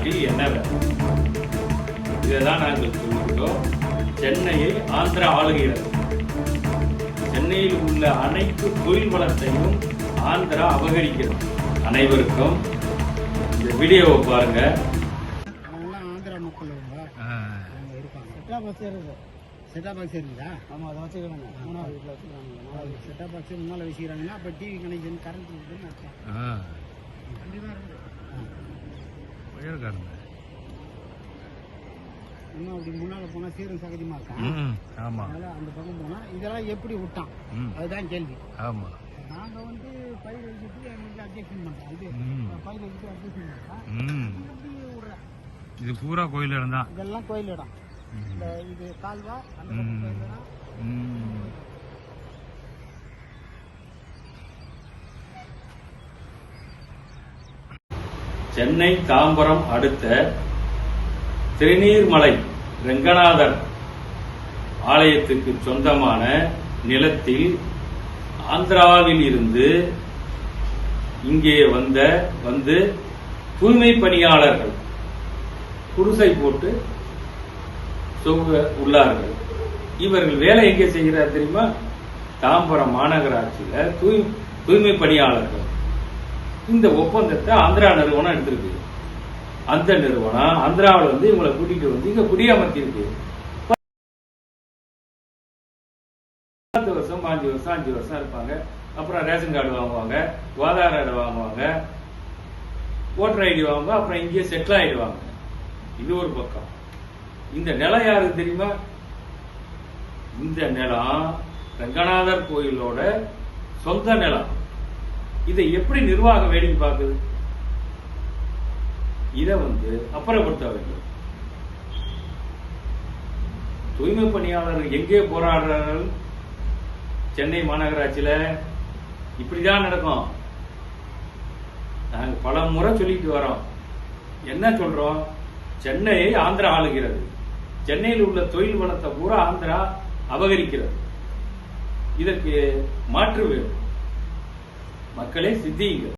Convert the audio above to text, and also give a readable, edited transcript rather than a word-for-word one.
தமிழில் என்ன வேலை? இதைதான் நாங்கள் சொல்லுகிறோம். சென்னையை ஆந்திரா ஆளுகிறது. சென்னையில் உள்ள அனைத்து தொழில் வளத்தையும் ஆந்திரா அபகரிக்கிறது. அனைவருக்கும் இந்த வீடியோவை பாருங்க. ஆந்திரா மக்கள் செட்டா பாக்ஸ் இருக்குதா? ஆமாம், அதை வச்சுக்கிறாங்க. மூணாவது வீட்டில் வச்சுக்கிறாங்க. செட்டா பாக்ஸ் முன்னால் வச்சுக்கிறாங்கன்னா அப்போ டிவி கனெக்ஷன் கரண்ட் இருக்குதுன்னு அர்த்தம். கண்டிப்பாக இருக்குது. இன்னும் அப்படி முன்னால் போனால் சீரும் சகதியமாக இருக்கான். ஆமாம், அதனால் அந்த பக்கம் போனால் இதெல்லாம் எப்படி விட்டான், அதுதான் கேள்வி. ஆமாம், நாங்கள் வந்து பயிர் வைக்கிறதுக்கு எங்களுக்கு அப்ஜெக்ஷன் பண்ணுறோம். இது பயிர் வைக்கிறதுக்கு அப்ஜெக்ஷன் பண்ணுறோம். எப்படி விடுறேன்? இது பூரா கோயில் இடம் தான். இதெல்லாம் கோயில் இடம். இந்த இது கால்வா, அந்த கோயில் இடம். சென்னை தாம்பரம் அடுத்த திருநீர்மலை ரெங்கநாதர் ஆலயத்துக்கு சொந்தமான நிலத்தில் ஆந்திராவில் இருந்து இங்கே வந்து தூய்மை பணியாளர்கள் குடிசை போட்டு உள்ளார்கள். இவர்கள் வேலை எங்கே செய்கிறார் தெரியுமா? தாம்பரம் மாநகராட்சியில தூய்மை பணியாளர்கள். இந்த ஒப்பந்தத்தை ஆந்திரா நிறுவனம் எடுத்திருக்கு. அந்த நிறுவனம் ஆந்திராவில் வந்து இவங்களை கூட்டிட்டு வந்து இங்க குடியமர்த்தி இருக்கு. 10 வருஷம் 5 வருஷம் 5 வருஷம் இருப்பாங்க. அப்புறம் ரேஷன் கார்டு வாங்குவாங்க, ஆதார் கார்டு வாங்குவாங்க, ஓட்டர் ஐடி வாங்குவாங்க, அப்புறம் இங்கேயே செட்டில் ஆயிடுவாங்க. இது ஒரு பக்கம். இந்த நிலம் யாருக்கு தெரியுமா? இந்த நிலம் ரங்கநாதர் கோயிலோட சொந்த நிலம். இதை எப்படி நிர்வாகம் வேடிக்கை பார்க்குது? இதை வந்து அப்புறப்படுத்த வேண்டும். தூய்மை பணியாளர்கள் எங்கே போராடுறார்கள்? சென்னை மாநகராட்சியில இப்படிதான் நடக்கும். நாங்க பல முறை சொல்லிட்டு வரோம். என்ன சொல்றோம்? சென்னையை ஆந்திரா ஆளுகிறது. சென்னையில் உள்ள தொழில் வளத்தை பூரா ஆந்திரா அபகரிக்கிறது. இதற்கு மாற்று வேணும். மக்களே சித்தியுங்கள்.